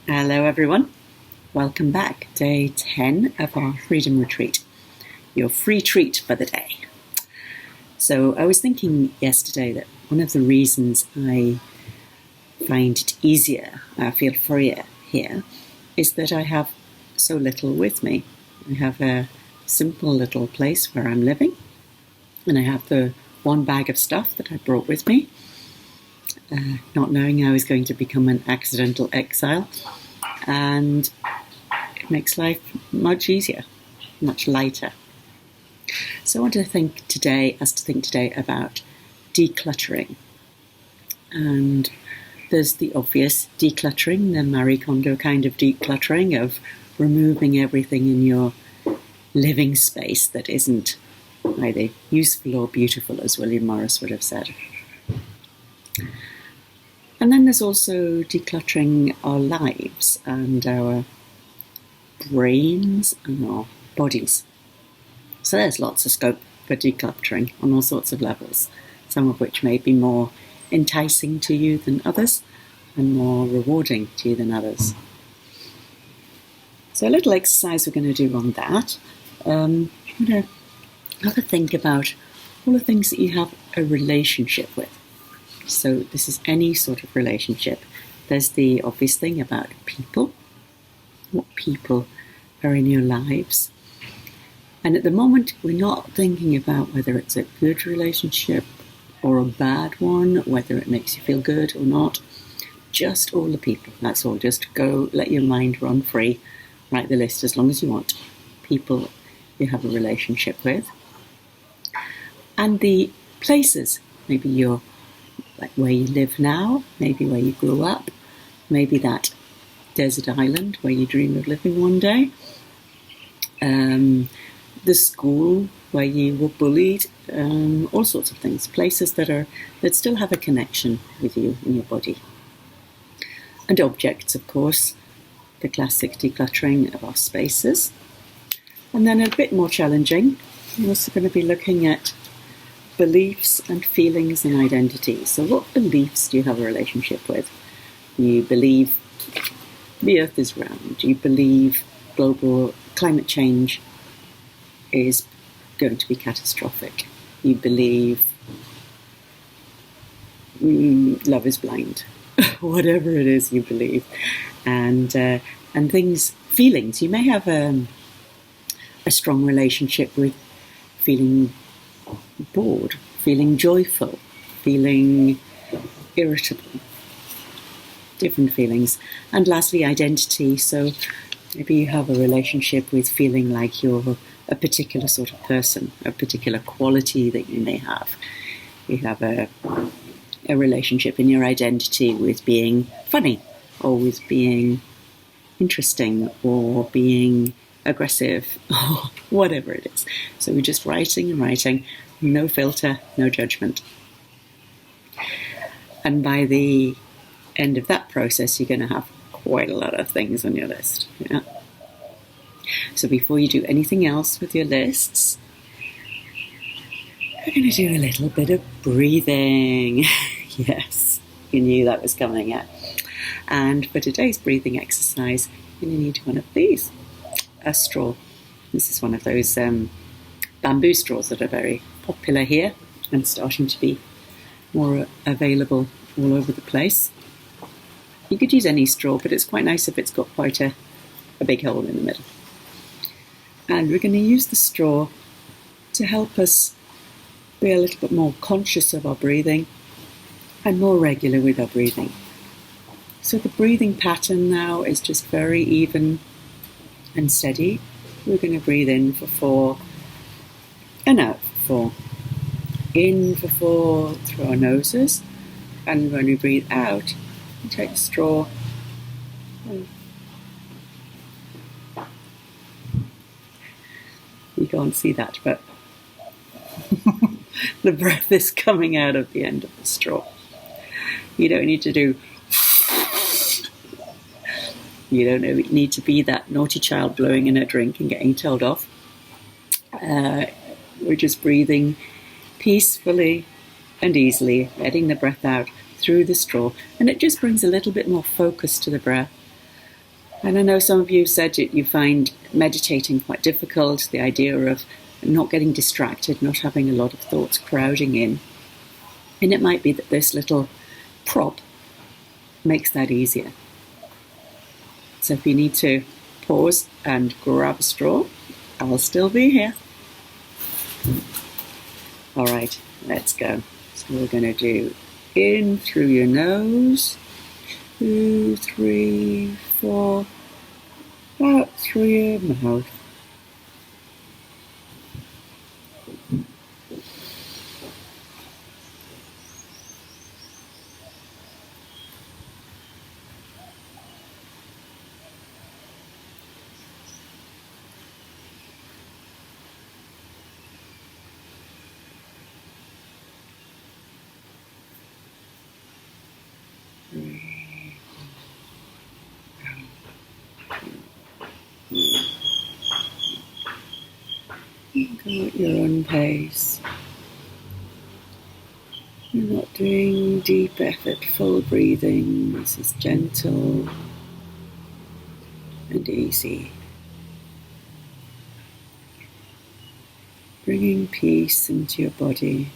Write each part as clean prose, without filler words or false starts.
Hello everyone, welcome back. Day 10 of our Freedom Retreat, your free treat for the day. So I was thinking yesterday that one of the reasons I find it easier, I feel freer here, is that I have so little with me. I have a simple little place where I'm living, and I have the one bag of stuff that I brought with me, not knowing I was going to become an accidental exile, and it makes life much easier, much lighter. So I want to think today about decluttering. And there's the obvious decluttering, the Marie Kondo kind of decluttering of removing everything in your living space that isn't either useful or beautiful, as William Morris would have said. And then there's also decluttering our lives and our brains and our bodies. So there's lots of scope for decluttering on all sorts of levels, some of which may be more enticing to you than others and more rewarding to you than others. So a little exercise we're going to do on that. We're going to have a think about all the things that you have a relationship with. So this is any sort of relationship. There's the obvious thing about people, what people are in your lives. And at the moment, we're not thinking about whether it's a good relationship or a bad one, whether it makes you feel good or not. Just all the people, that's all. Just go, let your mind run free. Write the list as long as you want. People you have a relationship with. And the places, maybe you're like where you live now, maybe where you grew up, maybe that desert island where you dream of living one day, the school where you were bullied, all sorts of things, places that still have a connection with you in your body. And objects, of course, the classic decluttering of our spaces. And then a bit more challenging, we're also going to be looking at beliefs and feelings and identity. So what beliefs do you have a relationship with? You believe the earth is round. You believe global climate change is going to be catastrophic. You believe love is blind. Whatever it is you believe. And feelings. You may have a strong relationship with feeling bored, feeling joyful, feeling irritable, different feelings. And lastly, identity. So maybe you have a relationship with feeling like you're a particular sort of person, a particular quality that you may have. You have a relationship in your identity with being funny, or with being interesting, or being aggressive, or whatever it is. So we're just writing and writing, no filter, no judgment. And by the end of that process, you're going to have quite a lot of things on your list. Yeah. So before you do anything else with your lists, we're going to do a little bit of breathing. Yes, you knew that was coming, yeah. And for today's breathing exercise, you're going to need one of these. A straw. This is one of those bamboo straws that are very popular here and starting to be more available all over the place. You could use any straw, but it's quite nice if it's got quite a big hole in the middle. And we're going to use the straw to help us be a little bit more conscious of our breathing and more regular with our breathing. So the breathing pattern now is just very even and steady. We're going to breathe in for 4 and out for 4. In for 4 through our noses, and when we breathe out, we take the straw and you can't see that, but the breath is coming out of the end of the straw. You don't need to do You don't need to be that naughty child blowing in a drink and getting told off. We're just breathing peacefully and easily, letting the breath out through the straw. And it just brings a little bit more focus to the breath, And I know some of you said you find meditating quite difficult, the idea of not getting distracted, not having a lot of thoughts crowding in. And it might be that this little prop makes that easier. So if you need to pause and grab a straw, I'll still be here. All right, let's go. So we're going to do in through your nose, 2, 3, 4, out through your mouth. Go at your own pace. You're not doing deep effort, full breathing. This is gentle and easy. Bringing peace into your body.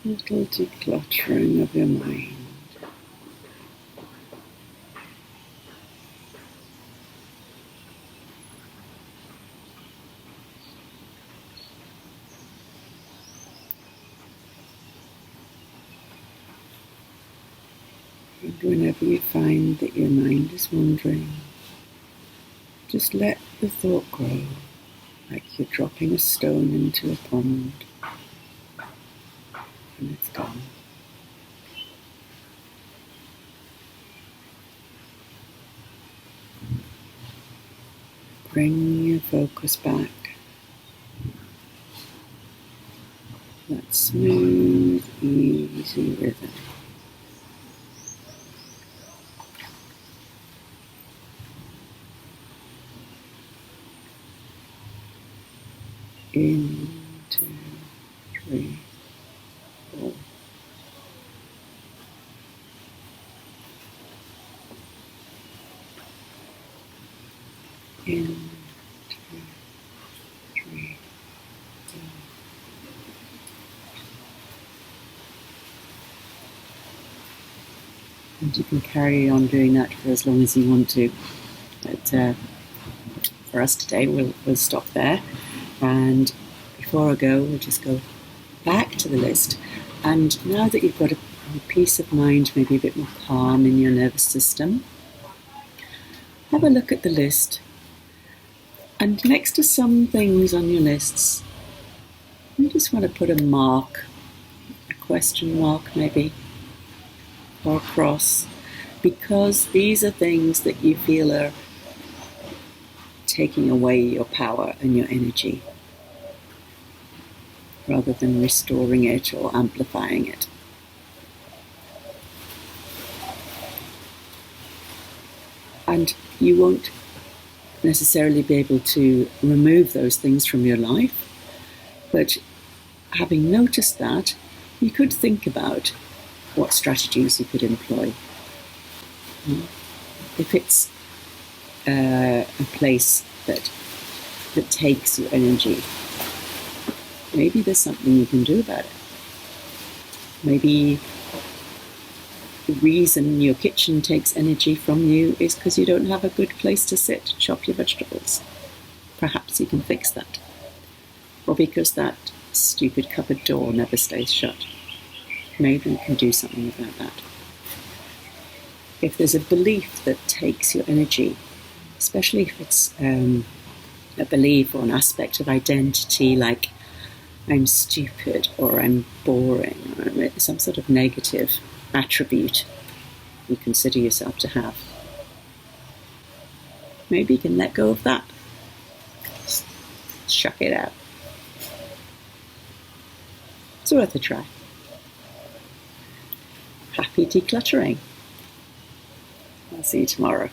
Little decluttering of your mind. And whenever you find that your mind is wandering, just let the thought grow, like you're dropping a stone into a pond, and it's gone. Bring your focus back. That smooth, easy rhythm. In, 2, 3, 4. In, 2, 3, 4. And you can carry on doing that for as long as you want to. But for us today, we'll stop there. And before I go, we'll just go back to the list. And now that you've got a peace of mind, maybe a bit more calm in your nervous system, have a look at the list. And next to some things on your lists, you just want to put a mark, a question mark maybe, or a cross, because these are things that you feel are taking away your power and your energy, rather than restoring it or amplifying it. And you won't necessarily be able to remove those things from your life, but having noticed that, you could think about what strategies you could employ. If it's a place that takes your energy, maybe there's something you can do about it. Maybe the reason your kitchen takes energy from you is because you don't have a good place to sit to chop your vegetables. Perhaps you can fix that. Or because that stupid cupboard door never stays shut. Maybe you can do something about that. If there's a belief that takes your energy, especially if it's a belief or an aspect of identity like I'm stupid or I'm boring or some sort of negative attribute you consider yourself to have, maybe you can let go of that. Just chuck it out. It's worth a try. Happy decluttering. See you tomorrow.